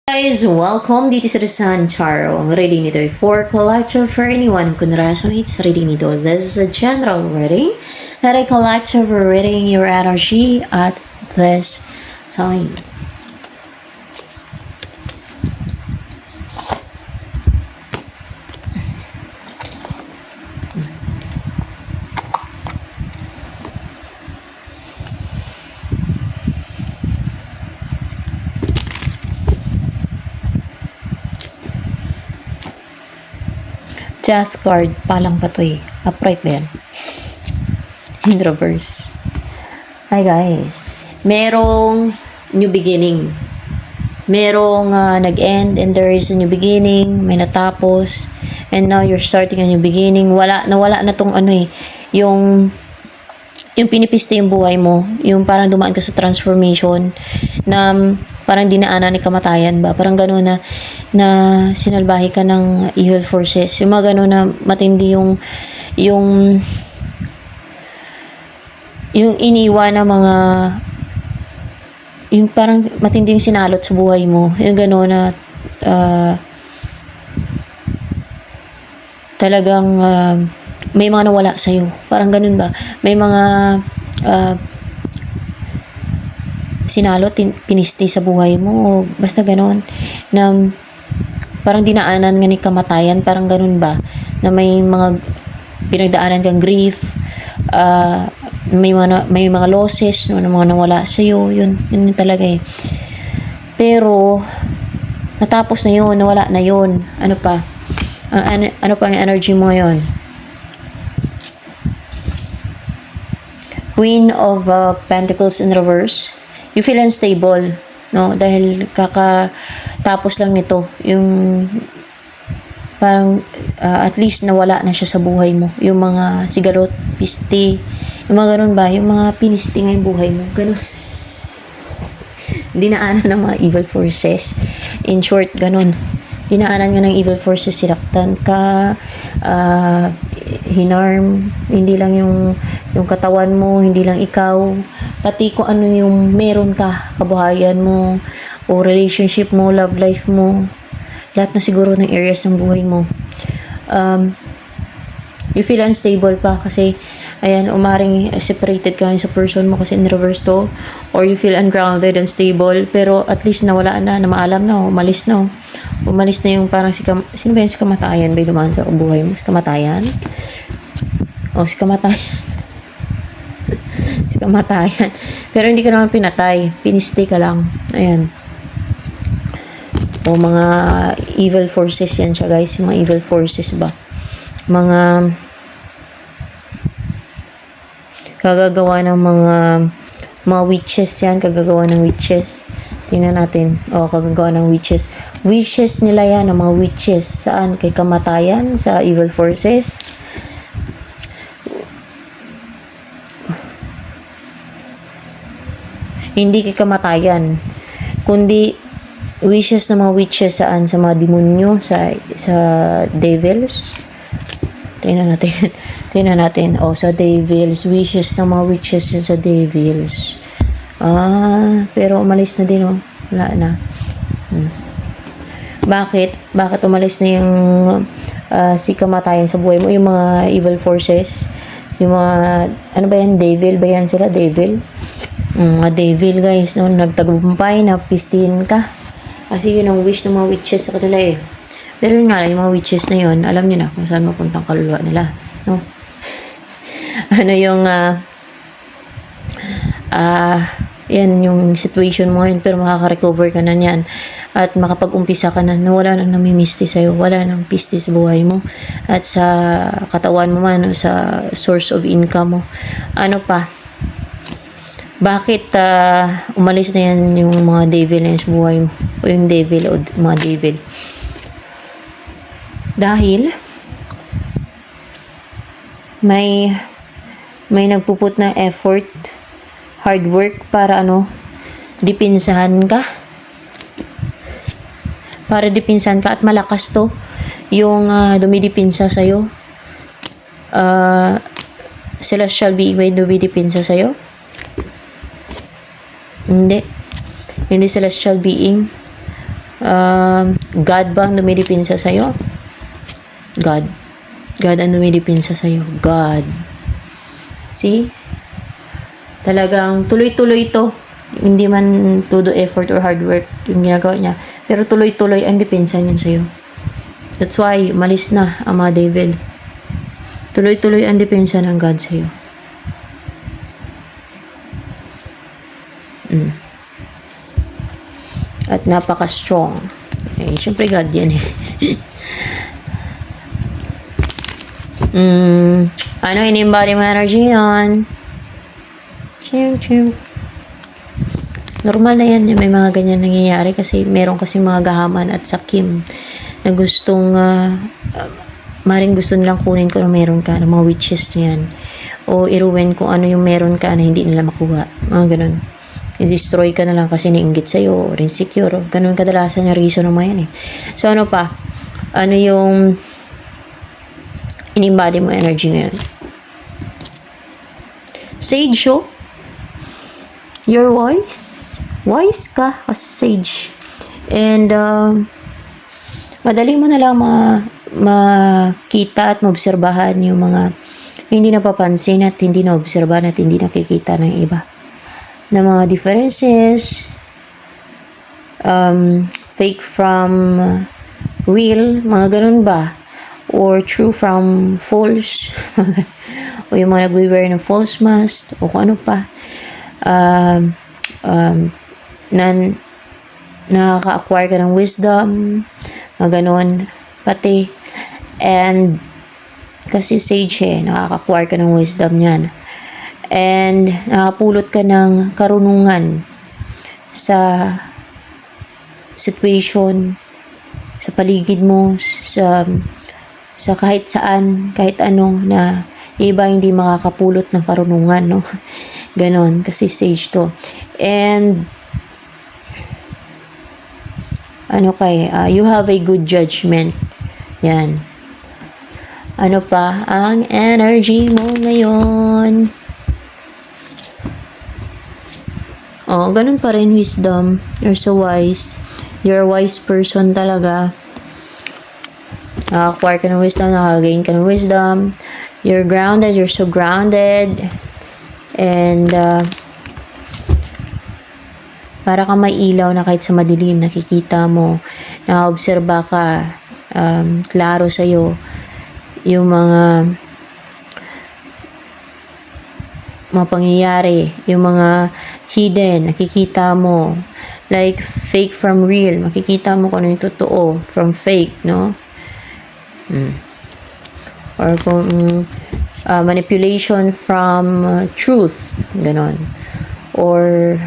Guys, welcome dito sa The Sun Tarot. Ang reading nito ay for collective for anyone who can resonate sa reading nito. This is a general reading, not a collective reading your energy at this time. Death card, palang patoy. Upright ba yan? In reverse. Hi guys. Merong new beginning. Merong nag-end and there is a new beginning. May natapos. And now you're starting a new beginning. Nawala na tong yung pinipista yung buhay mo. Yung parang dumaan ka sa transformation na parang dinaanan ni kamatayan ba? Parang gano'n na sinalbahe ka ng evil forces. Yung mga gano'n na matindi yung iniwan na mga yung parang matindi yung sinalot sa buhay mo. Yung gano'n na talagang may mga nawala sa'yo. Parang gano'n ba? May mga sinalot, pinisti sa buhay mo o basta gano'n na parang dinaanan nga ni kamatayan, parang gano'n ba na may mga pinagdaanan kang grief, may mga losses no, na mga nawala sa iyo, yun talaga eh. Pero natapos na yun, nawala na yun. Ano pa ang energy mo ngayon? Queen of Pentacles in reverse. You feel unstable, no? Dahil kakatapos lang nito. Yung parang at least nawala na siya sa buhay mo. Yung mga sigalot, pisti, yung mga ganun ba? Yung mga pinisti nga yung buhay mo. Ganun. Dinaanan ng mga evil forces. In short, ganun. Dinaanan nga ng evil forces, sinaktan ka, hinarm, hindi lang yung katawan mo, hindi lang ikaw, pati kung ano yung meron ka, kabuhayan mo, o relationship mo, love life mo, lahat na siguro ng areas ng buhay mo. You feel unstable pa kasi, ayan, umaring separated ka sa person mo kasi in reverse to, or you feel ungrounded, unstable, pero at least nawala na maalam na, umalis na. Umalis na yung parang sino ba yun? Si kamatayan ba yung dumaan sa buhay mo? Si kamatayan? Si kamatayan. Si kamatayan. Pero hindi ka naman pinatay. Pinistay ka lang. Ayan. Mga evil forces yan siya, guys. Mga evil forces ba? Mga kagagawa ng mga witches yan. Kagagawa ng witches. Tingnan natin. Kagagawa ng witches. Wishes nila yan, ng mga witches. Saan? Kay kamatayan? Sa evil forces? Hindi kay kamatayan. Kundi, wishes ng mga witches saan? Sa mga demonyo? Sa devils? Tingnan natin. Tingnan natin. Sa devils. Wishes ng mga witches sa devils. Pero umalis na din, wala na. Bakit? Bakit umalis na yung si kamatayan sa buhay mo? Yung mga evil forces? Yung mga, ano ba yan? Devil ba yan sila? Devil? Mga devil, guys. No? Nagtagumpay, napistihin ka. Kasi yun ang wish ng mga witches sa kanila eh. Pero yun nga, yung mga witches na yun, alam nyo na kung saan mapuntang kaluluwa nila. No? Ano yung yan yung situation mo ngayon, pero makaka-recover ka na niyan at makapag-umpisa ka na wala nang namimisti sa'yo, wala nang pisti sa buhay mo at sa katawan mo man, sa source of income mo. Ano pa? Bakit umalis na yan yung mga devil na sa buhay mo o yung devil o mga devil? Dahil may nagpuput ng effort, hard work para dipinsahan ka. Para dipinsahan ka at malakas to yung dumidipinsa sa'yo. Celestial being may dumidipinsa sa'yo? Hindi. Hindi celestial being. God ba ang dumidipinsa sa'yo? God. God ang dumidipinsa sa'yo. God. See? Talagang tuloy-tuloy ito. Hindi man todo effort or hard work yung ginagawa niya. Pero tuloy-tuloy ang depensa niya sa'yo. That's why, malis na ang mga devil. Tuloy-tuloy ang depensa ng God sa'yo. At napaka-strong. Eh, syempre God yan eh. Ano, in-embody mo energy yan? Chim. Normal na yan, may mga ganyan nangyayari kasi meron kasi mga gahaman at sakim na gustong maring gusto nilang kunin ko na meron ka, ng mga witches niyan, o iruwen kung ano yung meron ka na hindi nila makuha, mga ganun. I-destroy ka na lang kasi nainggit sa'yo or insecure, ganun kadalasan yung reason ng mga yan eh. So ano pa, ano yung in-embody mo energy ngayon? Sage, oh. You're wise. Wise ka as sage. And madali mo na lang makita at maobserbahan yung mga hindi napapansin at hindi naobserbahan at hindi nakikita ng iba. Na mga differences, fake from real, mga ganun ba? Or true from false. O yung mga nagwe-wear ng false mask o kung ano pa. Nakaka-acquire ka ng wisdom, mga ganun, pati. And kasi sage nakaka-acquire ka ng wisdom yan. And nakapulot ka ng karunungan sa situation, sa paligid mo, sa kahit saan, kahit ano na iba hindi makakapulot ng karunungan, no? Ganon, kasi sage to. And you have a good judgment. Yan. Ano pa ang energy mo ngayon? Oh, ganun pa rin, wisdom. You're so wise. You're a wise person talaga. Acquire ka ng wisdom, nakagain ka ng wisdom. You're grounded, you're so grounded. And para kang may ilaw na kahit sa madilim, nakikita mo, nakaobserba ka, klaro sa'yo yung mga pangyayari, yung mga hidden, nakikita mo. Like, fake from real, makikita mo kung ano yung totoo from fake, no? Or kung manipulation from truth, ganon. Or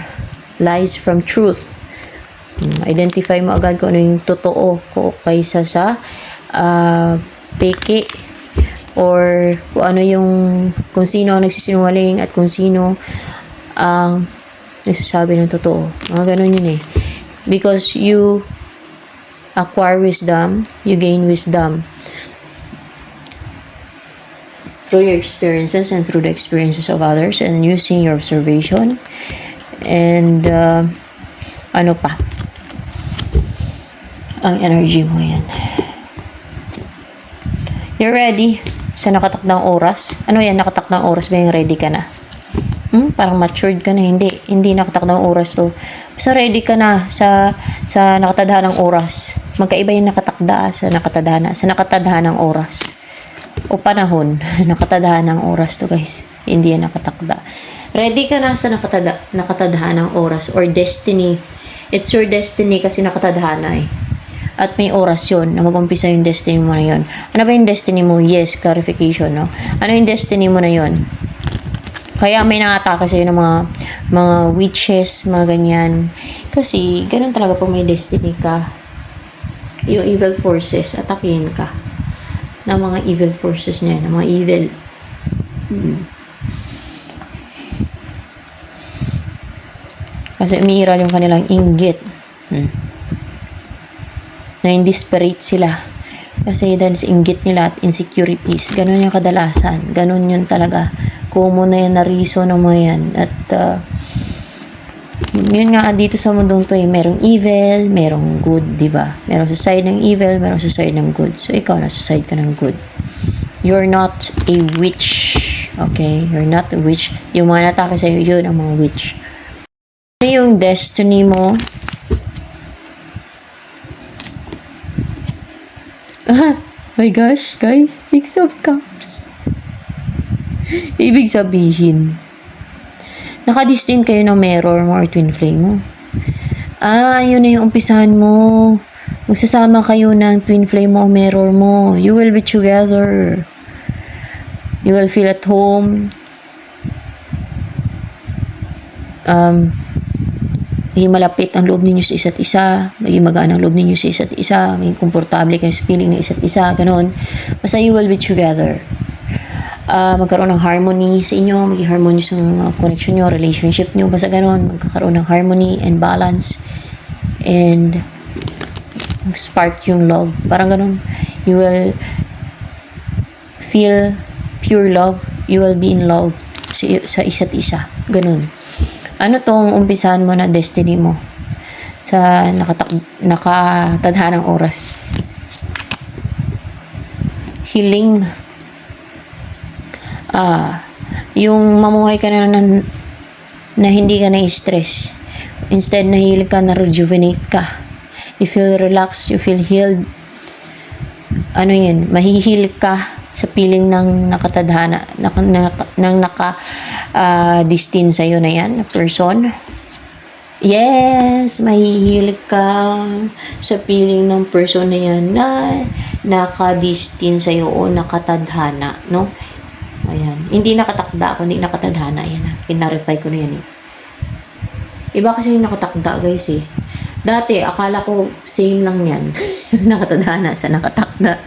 lies from truth. Identify mo agad kung ano yung totoo kaysa sa peke, or kung ano yung, kung sino ang nagsisinungaling at kung sino ang nagsasabi ng totoo. Mga ganun yun eh. Because you acquire wisdom, you gain wisdom through your experiences and through the experiences of others, and using your observation. And ano pa ang energy mo yan? You're ready sa nakatakdang oras. Ano yan, nakatakdang oras ba yung ready ka na? Parang matured ka na. Hindi nakatakdang oras to. Basta ready ka na sa nakatadhanang oras. Magkaiba yung nakatakda sa nakatadhanang oras o panahon. Nakatadhanang oras to, guys. Hindi yan nakatakda. Ready ka na sa nakatadhanang oras or destiny. It's your destiny kasi nakatadhana eh. At may oras yun na mag-umpisa yung destiny mo na yun. Ano ba yung destiny mo? Yes, clarification, no? Ano yung destiny mo na yun? Kaya may nangatake sa'yo ng mga witches, mga ganyan. Kasi, ganun talaga po, may destiny ka. Yung evil forces, atakihin ka. Na mga evil forces niya, na mga evil. Kasi umiiral yung kanilang inggit. Na in-desperate sila. Kasi dahil sa inggit nila at insecurities, ganun yung kadalasan. Ganun yun talaga. Common na yan na reason ng mga yan. At Yun nga, dito sa mundong to merong evil, merong good, di ba? Merong sa side ng evil, merong sa side ng good. So, ikaw, nasa side ka ng good. You're not a witch. Okay? You're not a witch. Yung mga natake sa'yo, yun ang mga witch. Ano yung destiny mo? My gosh, guys. 6 of Cups. Ibig sabihin, nakadistin kayo ng mirror mo or twin flame mo. Yun na yung umpisahan mo. Magsasama kayo ng twin flame mo o mirror mo. You will be together. You will feel at home. Maging malapit ang loob ninyo sa isa't isa. Maging magaan ang loob ninyo sa isa't isa. Maging komportable kayo sa feeling ng isa't isa. Ganon. Basta you will be together. Magkaroon ng harmony sa inyo, maging harmonious yung connection nyo, relationship nyo, basta gano'n, magkakaroon ng harmony and balance, and spark yung love, parang gano'n, you will feel pure love, you will be in love sa isa't isa, gano'n. Ano tong umpisahan mo na destiny mo sa nakatadhanang oras? Healing. Yung mamuhay ka na hindi ka na-stress. Instead, nahihil ka, na-rejuvenate ka. You feel relaxed, you feel healed. Ano yan? Mahihil ka sa piling ng nakatadhana, ng naka-destin sa'yo na yan, na person. Yes, mahihil ka sa piling ng person na yan na naka-destin sa'yo o nakatadhana, no? Ayan. Hindi nakatakda, kundi nakatadhana. Ayan na. Kinarify ko na yan eh. Iba kasi yung nakatakda, guys eh. Dati, akala ko same lang yan. Nakatadhana sa nakatakda.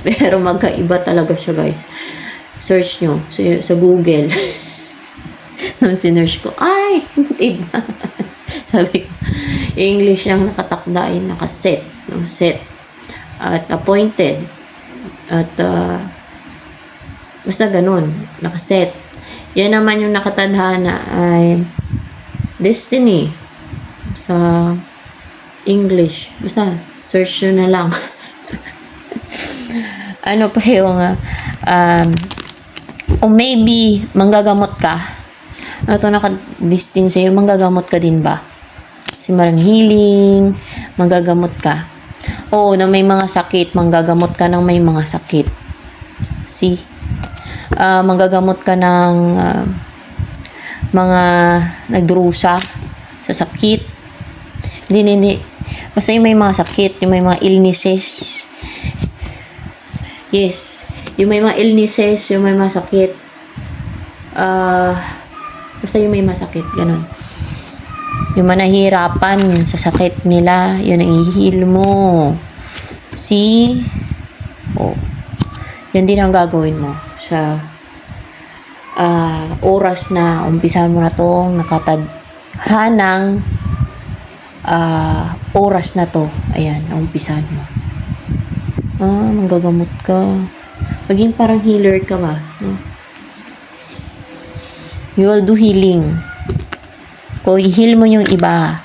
Pero magkaiba talaga siya, guys. Search nyo sa Google. Nung sinearch ko, ay, iba. Sabi ko, English lang nakatakda yun, nakaset. No? Set. At appointed. At, basta ganun, nakaset. Yan naman yung nakatadhana ay destiny sa English. Basta, search nyo na lang. Ano pa yung o maybe manggagamot ka. Ano to nakadestin sa'yo, manggagamot ka din ba? Kasi marang healing, manggagamot ka. Oo, na may mga sakit, manggagamot ka ng may mga sakit. See? Manggagamot ka ng mga nagdurusa sa sakit. Hindi. Basta yung may mga sakit, yung may mga illnesses. Yes. Yung may mga illnesses, yung may mga sakit. Basta yung may mga sakit, ganun. Yung manahirapan sa sakit nila, yun ang i-heal mo. See? Oh. Yan din ang gagawin mo sa oras na umpisahan mo na tong nakatadhanang oras na to. Ayan, umpisahan mo. Manggagamot ka. Maging parang healer ka ba? No? You will do healing. Kung i-heal mo yung iba,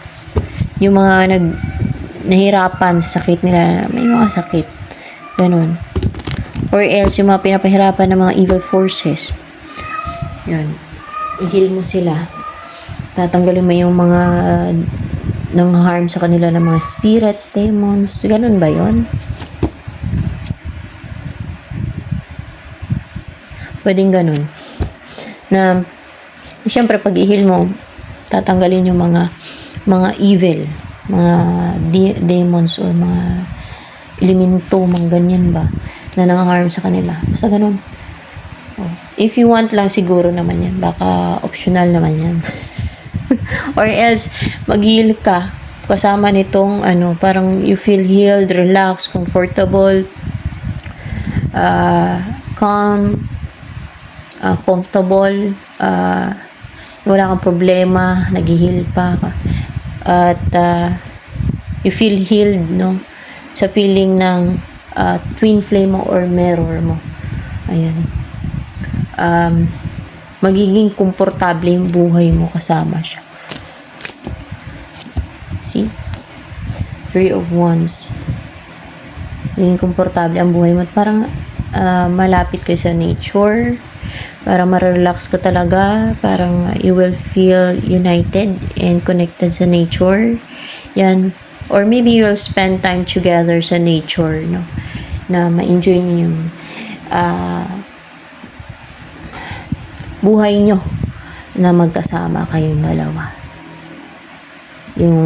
yung mga nahirapan sa sakit nila, may mga sakit. Ganun. Or else, yung mga pinapahirapan ng mga evil forces. Yan. I-heal mo sila. Tatanggalin mo yung mga nang harm sa kanila ng mga spirits, demons. Ganun ba yon? Pwedeng ganun. Na, siyempre, pag i-heal mo, tatanggalin yung mga evil, mga demons or mga elemento, mga ganyan ba, na nang-harm sa kanila. Basta ganun. If you want lang, siguro naman yan. Baka optional naman yan. Or else, mag-heal ka. Kasama nitong, parang you feel healed, relaxed, comfortable, calm, comfortable, wala kang problema, nag-heal pa ka. At, you feel healed, no? Sa feeling ng twin flame mo or mirror mo. Ayan. magiging komportable yung buhay mo kasama siya. See? Three of Wands. Magiging komportable ang buhay mo. Parang malapit kayo sa nature. Parang marelax ka talaga. Parang you will feel united and connected sa nature. Yan. Or maybe you'll spend time together sa nature, no? Na ma-enjoy niyo yung buhay nyo na magkasama kayong dalawa. Yung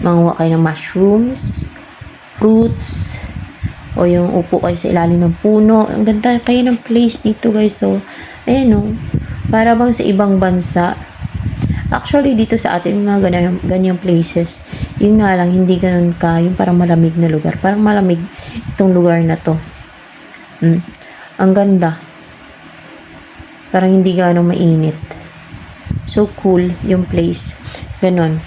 manguha kayo ng mushrooms, fruits, o yung upo kayo sa ilalim ng puno. Ang ganda kayo ng place dito, guys. So, ayan o. Para bang sa ibang bansa. Actually, dito sa atin, mga ganyang places. Yun nga lang, hindi ganun ka. Yung parang malamig na lugar. Parang malamig itong lugar na to. Ang ganda. Parang hindi ganong mainit. So cool yung place. Ganon.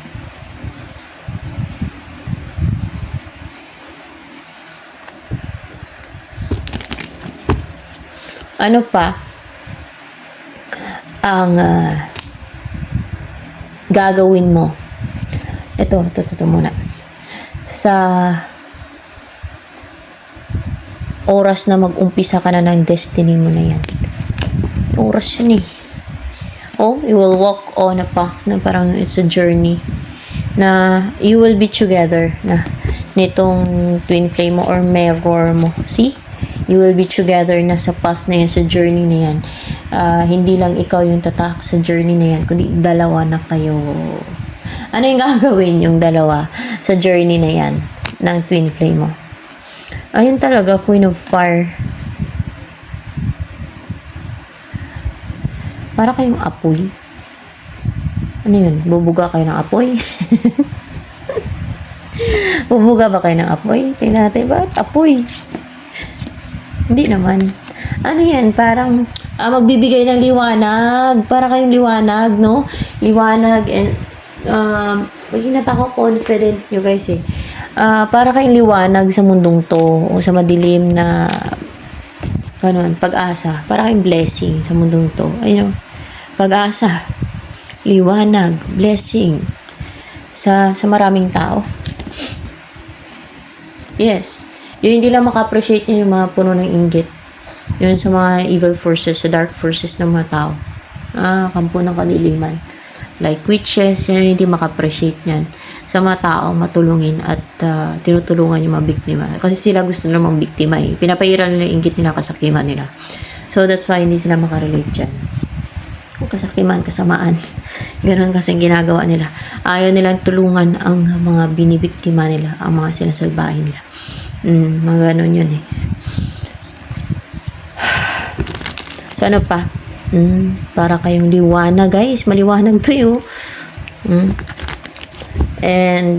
Ano pa ang gagawin mo? Ito muna. Sa oras na mag-umpisa ka na ng destiny mo na yan. Oras yun eh. Oh, you will walk on a path na parang it's a journey na you will be together na nitong twin flame mo or mirror mo. See? You will be together na sa path na yan, sa journey na yan. Hindi lang ikaw yung tatak sa journey na yan, kundi dalawa na kayo. Ano yung gagawin yung dalawa sa journey na yan ng twin flame mo? Ayun talaga, Queen of Fire. Para kayong apoy. Ano yun? Bubuga kayo ng apoy? Bubuga ba kayo ng apoy? Tingnan natin ba? Apoy. Hindi naman. Ano yan? Parang magbibigay ng liwanag. Para kayong liwanag, no? Liwanag and maging natako confident nyo guys eh. Para kayong liwanag sa mundong to o sa madilim na ganun, pag-asa. Para kayong blessing sa mundong to. Ayun, pag-asa, liwanag, blessing sa maraming tao. Yes. Yung hindi lang maka-appreciate niya yung mga puno ng inggit. Yun sa mga evil forces, sa dark forces ng mga tao. Kampo ng kadiliman. Like witches, yan hindi maka-appreciate yan. Sa mga tao, matulungin at tinutulungan yung mga biktima. Kasi sila gusto namang biktima eh. Pinapairal nila yung inggit nila, kasakiman nila. So that's why hindi sila makarelate dyan. Kung kasakiman, kasamaan. Ganun kasing ginagawa nila. Ayaw nilang tulungan ang mga binibiktima nila, ang mga sinasalbahin nila. Mga ganun yun eh. So ano pa? Para kayong liwanag guys. Maliwanag to yun. And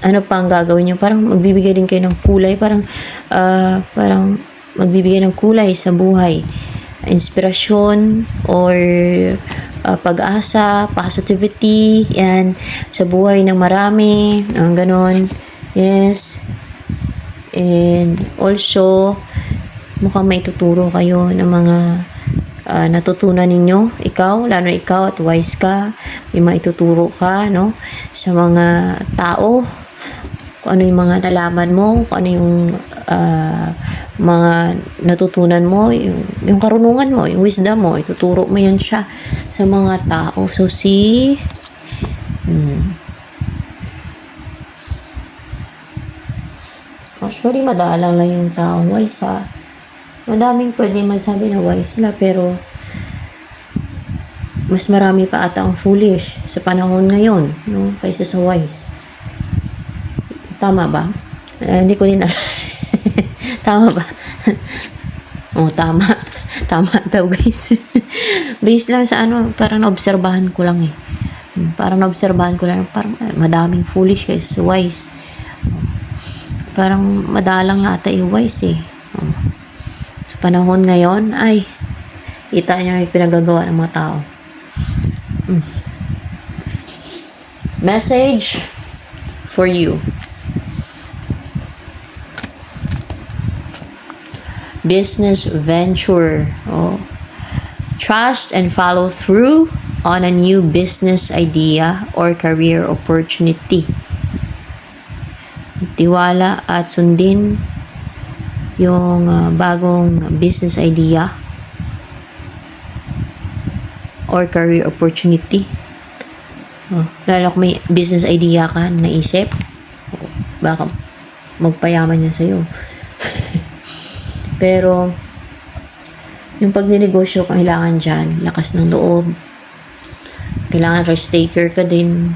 ano pa ang gagawin nyo? Parang magbibigay din kayo ng kulay. Parang magbibigay ng kulay sa buhay. Inspirasyon or pag-asa, positivity, yan, sa buhay ng marami, ang ganon. Yes. And also, mukhang may tuturo kayo ng mga natutunan ninyo, ikaw, lalo na ikaw at wise ka, may maituturo ka, no, sa mga tao, kung ano yung mga nalaman mo, kung ano yung mga natutunan mo, yung karunungan mo, yung wisdom mo, ituturo mo yan siya sa mga tao. So, see, actually, madalang lang yung taong wise, ha. Madaming pwede magsabi na wise sila, pero mas marami pa ata ang foolish sa panahon ngayon, no, kaysa sa wise. Tama ba? Hindi ko din alam. Tama ba? Oh, tama. Tama daw, guys. Based lang sa ano, parang naobserbahan ko lang eh. Parang naobserbahan ko lang, parang madaming foolish kaysa sa wise. Parang madalang ata yung wise eh. Sa panahon ngayon, ay, kita niyo yung pinagagawa ng mga tao. Message for you. business venture. Oh. Trust and follow through on a new business idea or career opportunity. Tiwala at sundin yung bagong business idea or career opportunity. Lalo kung may business idea ka na naisip, baka magpayaman yan sa'yo. Pero yung pagninegosyo, kailangan dyan lakas ng loob, kailangan risk taker ka din,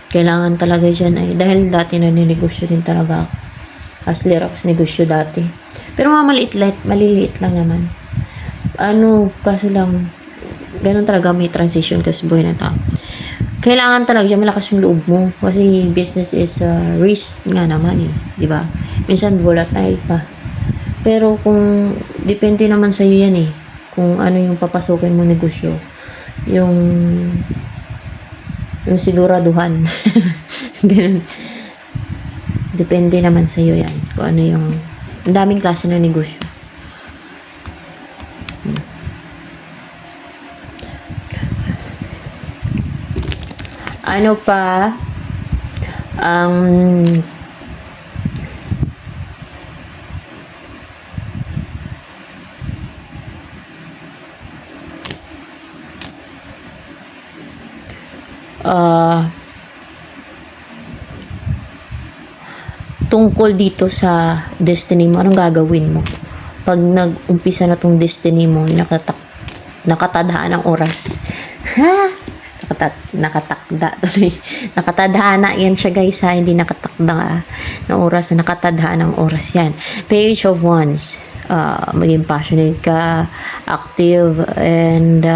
kailangan talaga dyan ay, dahil dati naninegosyo din talaga ako. Hustler ako sa negosyo dati, pero maliliit lang naman. Kaso lang ganun talaga, may transition kasi buhay ng tao. Kailangan talaga dyan malakas yung loob mo, kasi business is risk nga naman di ba? Minsan volatile pa. Pero kung depende naman sa iyo yan kung ano yung papasukin mo negosyo, yung siguraduhan. Ganun. Depende naman sa iyo yan kung ano yung, ang daming klase ng negosyo. Ano pa ang tungkol dito sa destiny mo, anong gagawin mo pag nag-umpisa na tong destiny mo, yung nakatadhaan ng oras. Nakatakda tuloy. Nakatadhana yan siya guys hindi nakatakda ng oras, nakatadhana ng oras yan. Page of Wands, maging passionate ka, active and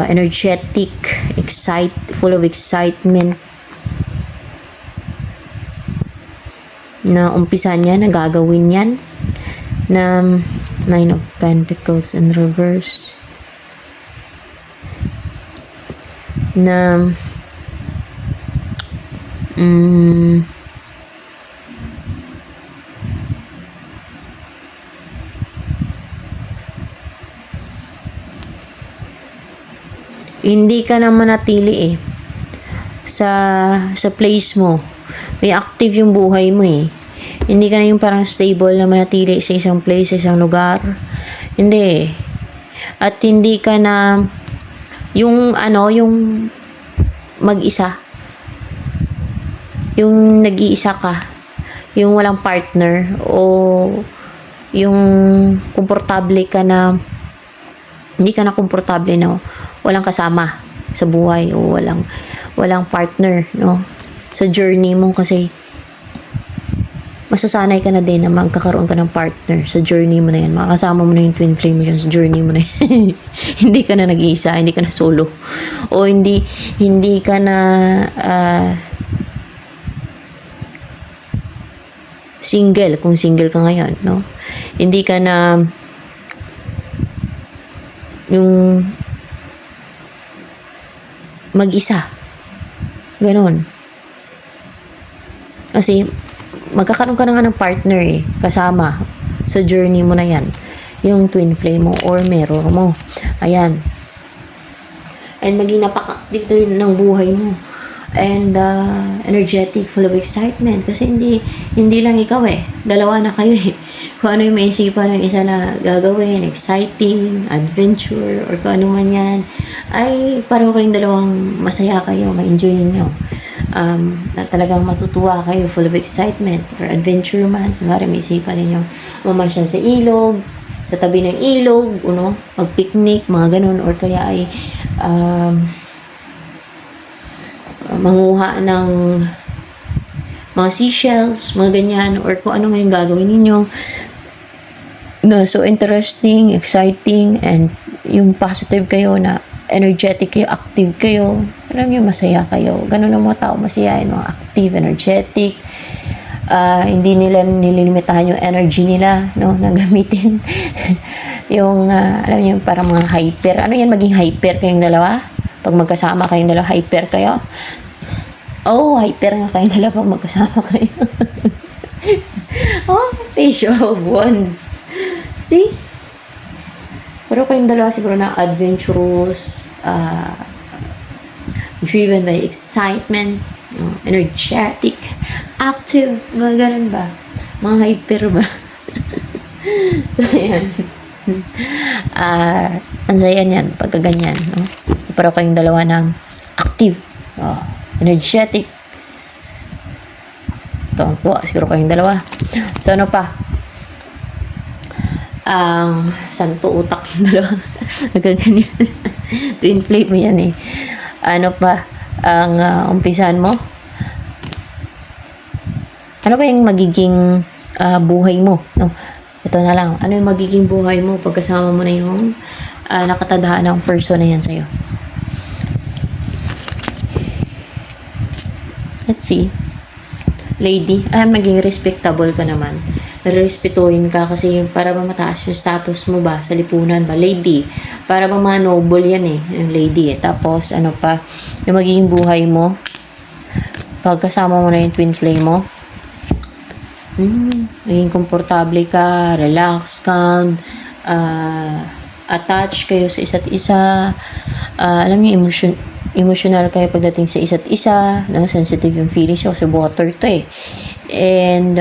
energetic, full of excitement, na umpisan yan, na gagawin yan, na Nine of Pentacles in reverse, na hindi ka na manatili sa place mo. May active yung buhay mo Hindi ka na yung parang stable na manatili sa isang place, sa isang lugar. Hindi. At hindi ka na yung yung mag-isa. Yung nag-iisa ka. Yung walang partner o yung komportable ka na hindi ka na komportable na walang kasama sa buhay o walang partner sa journey mo, kasi masasanay ka na din na magkakaroon ka ng partner sa journey mo na yan. Makakasama mo na yung twin flame mo dyan sa journey mo na yan. Hindi ka na nag-iisa, hindi ka na solo. O hindi ka na single, kung single ka ngayon, Hindi ka na yung mag-isa. Ganon. Kasi magkakaroon ka na nga ng partner kasama sa journey mo na yan, yung twin flame mo or mirror mo. Ayan. And maging napaka-active ng buhay mo, and energetic, full of excitement, kasi hindi lang ikaw dalawa na kayo kung ano yung maisipan ng isa na gagawin, exciting, adventure, or kung ano man yan, ay pareho kayong dalawang masaya kayo, ma-enjoy nyo. Na talagang matutuwa kayo, full of excitement or adventure man. Kunwari may isipan ninyo mamasyal sa ilog, sa tabi ng ilog, mag-picnic, mga ganun, or kaya ay manguha ng mga seashells, mga ganyan, or kung ano man yung gagawin ninyo na so interesting, exciting, and yung positive kayo, na energetic kayo, active kayo, alam nyo, masaya kayo. Ganun ang mga tao, masayain, mga active, energetic. Hindi nila nililimitahan yung energy nila, na gamitin. Yung, alam nyo, parang mga hyper. Ano yan, maging hyper kayong dalawa? Pag magkasama kayong dalawa, hyper kayo? Hyper nga kayong dalawa pag magkasama kayo. Page of Wands. See? Pero kayong dalawa siguro na adventurous, driven by excitement, energetic, active, mga ganun ba? Mga hyper ba? So, ayan. Ang saya niyan, pagka ganyan, no? Pero kayong dalawa ng active, energetic. Tuwang-tuwa, siguro kayong dalawa. So, ano pa? Ang santo utak yung dalawa. Nagaganyan. Twin flame mo yan eh. Ano pa? Ang umpisahan mo? Ano ba yung magiging buhay mo? No? Ito na lang. Ano yung magiging buhay mo pagkasama mo na yung nakatadhaan ng person na yan sa'yo? Let's see. Lady, maging respectable ka naman. Narespetuhin ka kasi para ba mataas yung status mo ba sa lipunan ba? Lady, para ba noble yan eh, yung lady eh. Tapos, ano pa, yung magiging buhay mo, pagkasama mo na yung twin flame mo, maging komportable ka, relax, calm, attach kayo sa isa't isa, alam niyo, emotional kayo pagdating sa isa't isa, sensitive yung feelings kasi water to eh. And,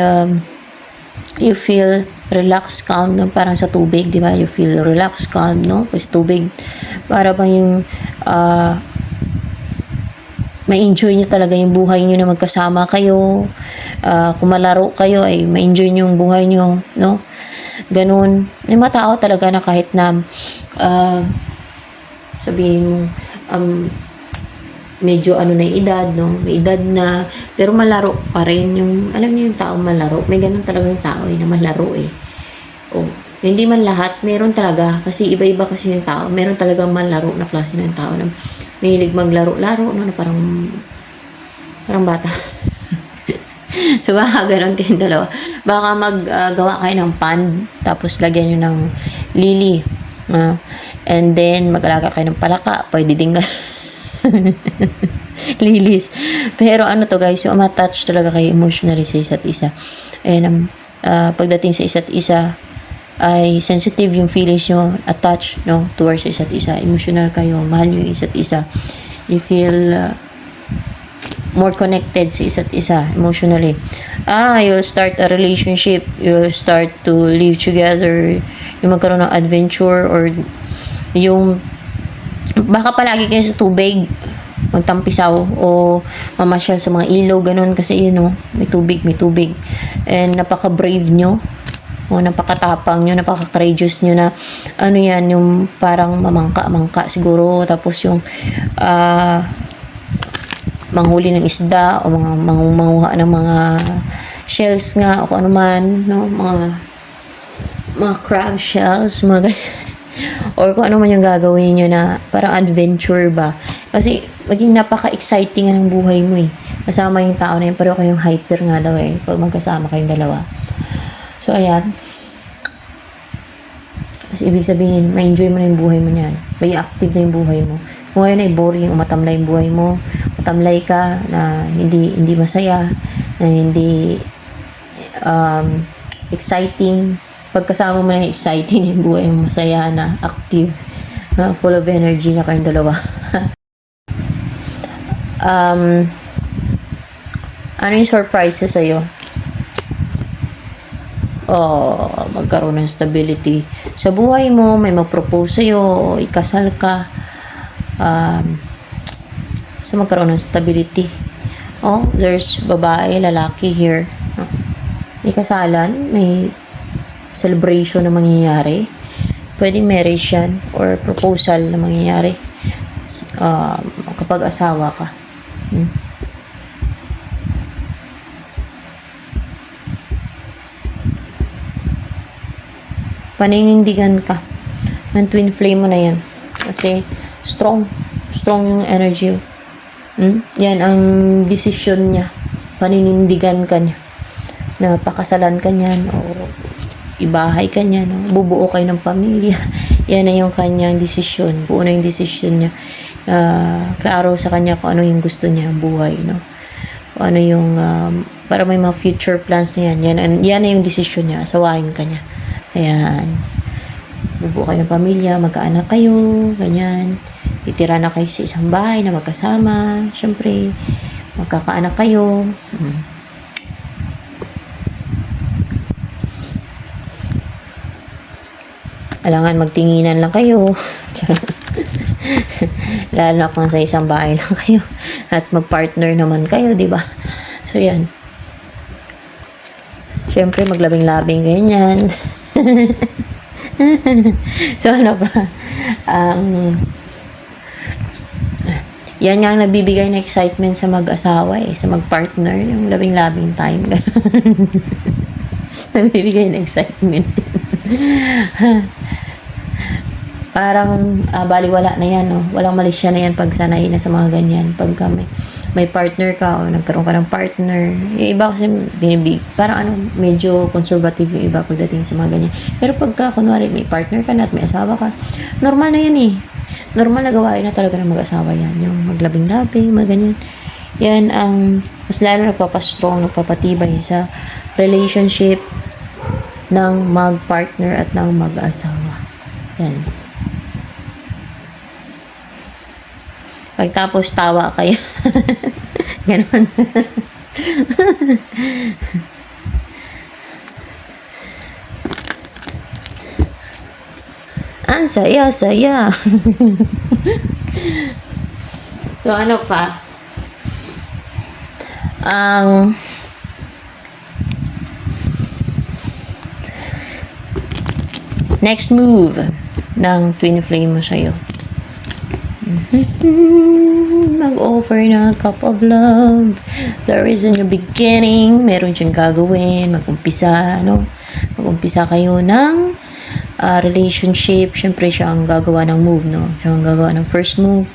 you feel relaxed, calm, no? Parang sa tubig, di ba? You feel relaxed, calm, no? Kasi tubig, para bang yung, ma-enjoy nyo talaga yung buhay nyo na magkasama kayo. Kung malaro kayo, ay ma-enjoy nyo yung buhay nyo, no? Ganun. Yung mga tao talaga na kahit na, sabihin mo, medyo ano na yung edad, no? May edad na, pero malaro pa rin yung, alam niyo yung tao malaro. May ganun talaga yung tao na malaro eh. Hindi man lahat, meron talaga. Kasi iba-iba kasi yung tao. Meron talaga malaro na klase ng tao na mahilig maglaro-laro, no? Na parang bata. So, baka ganun kayong dalawa. Baka maggawa kayo ng pond, tapos lagyan nyo ng lily. And then, mag-alaga kayo ng palaka. Pwede din lilies. Pero ano to guys, yung ma-touch talaga kayo emotionally sa isa't isa. And pagdating sa isa't isa, ay sensitive yung feelings nyo, attached, no, towards sa isa't isa. Emotional kayo, mahal yung isa't isa. You feel more connected sa isa't isa emotionally. You'll start a relationship, you'll start to live together, yung magkaroon ng adventure, or yung baka palagi kayo sa tubig magtampisaw o mamasyal sa mga ilaw, ganun, kasi yun, no, may tubig, and napaka-brave nyo, o napakatapang nyo, napaka-courageous nyo na, ano yan, yung parang mamangka siguro, tapos yung manghuli ng isda, o manguha ng mga shells nga, o kung ano man, no, mga crab shells, mga ganyan. Or kung ano man yung gagawin nyo na parang adventure ba. Kasi maging napaka-exciting ng buhay mo eh. Kasama yung tao na yun, pero kayong hyper nga daw eh. Pag magkasama kayong dalawa. So, ayan. Kasi ibig sabihin, ma-enjoy mo na yung buhay mo niyan. May active na yung buhay mo. Kung ngayon ay boring, matamlay yung buhay mo. Matamlay ka na hindi masaya, na hindi exciting. Pagkasama mo na yung exciting yung buhay mo, masaya na, active, full of energy na kayong dalawa. Ano yung surprises sa'yo? Magkaroon ng stability sa buhay mo, may mag-propose sa'yo, ikasal ka, so magkaroon ng stability. There's babae, lalaki here, no? May kasalan, may celebration na mangyayari. Pwedeng marriage yan or proposal na mangyayari kapag asawa ka. Paninindigan ka ng twin flame mo na yan. Kasi strong yung energy. Yan ang decision niya. Paninindigan ka niya. Napakasalan ka niyan o ibahay ka niya, no? Bubuo kayo ng pamilya. Yan na yung kanyang desisyon. Buo na yung desisyon niya. Klaro sa kanya kung ano yung gusto niya, buhay, no? Kung ano yung, para may mga future plans na yan. Yan na yung desisyon niya. Asawahin ka niya. Ayan. Bubuo kayo ng pamilya, magkaanak kayo, ganyan. Titira na kayo sa isang bahay na magkasama. Siyempre, magkakaanak kayo. Alangan magtinginan lang kayo. Charot. Lalo na kung sa isang bahay lang kayo. At mag-partner naman kayo, di ba? So, yan. Siyempre, maglabing-labing ganyan. So, ano ba? Yan nga ang nagbibigay ng excitement sa mag-asawa sa mag-partner, yung labing-labing time. Nagbibigay ng excitement. Parang baliwala na yan, no? Walang malisya na yan pag sanay na sa mga ganyan. Pagka may partner ka o nagkaroon ka ng partner. Yung iba kasi parang medyo conservative yung iba pagdating sa mga ganyan. Pero pagka kunwari may partner ka na at may asawa ka, normal na yan eh. Normal na gawain na talaga ng mag-asawa yan. Yung maglabing-labing, mga ganyan. Yan ang mas lalo nagpapastrong, nagpapatibay sa relationship ng mag-partner at ng mag-asawa. Yan. Pagtapos tawa kayo. Ganon. Ang saya-saya. So, ano pa? Ang next move ng twin flame mo sa'yo. Mag-offer na cup of love. There is a new beginning. Meron siyang gagawin. Mag-umpisa, no? Mag-umpisa kayo ng relationship. Siyempre, siya ang gagawa ng move, no? Siya ang gagawa ng first move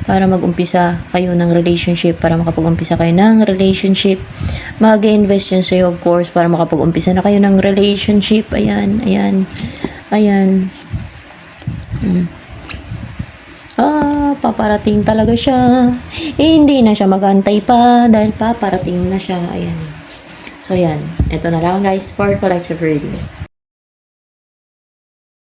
para mag-umpisa kayo ng relationship, para makapag-umpisa kayo ng relationship. Mag-invest yun sa'yo, of course, para makapag-umpisa na kayo ng relationship. Ayan, ayan, ayan. Paparating talaga siya. Hindi na siya magantay pa dahil paparating na siya. Ayan. So, yan. Ito na lang, guys, for collective reading.